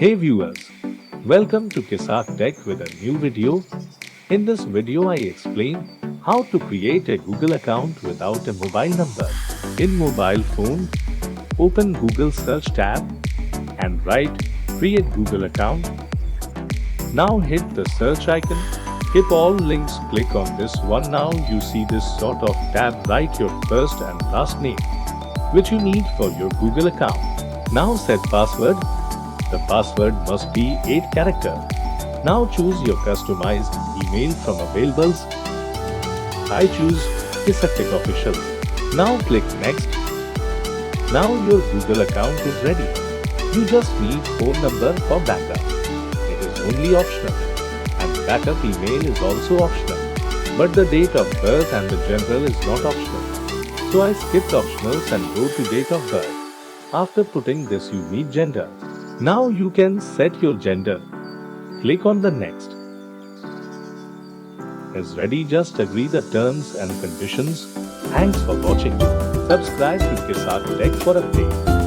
Hey viewers, welcome to Qisaq Tech with a new video. In this video I explain how to create a Google account without a mobile number. In mobile phone, open Google search tab and write create Google account. Now hit the search icon, skip all links, click on this one. Now you see this sort of tab, write your first and last name which you need for your Google account. Now set password. The password must be 8 characters. Now choose your customized email from availables. I choose Qisaq Tech Official. Now click next. Now your Google account is ready. You just need phone number for backup. It is only optional. And backup email is also optional. But the date of birth and the general is not optional. So I skipped optionals and go to date of birth. After putting this you need gender. Now you can set your gender. Click on the next. Is ready, just agree the terms and conditions. Thanks for watching. Subscribe to Qisaq Tech for updates.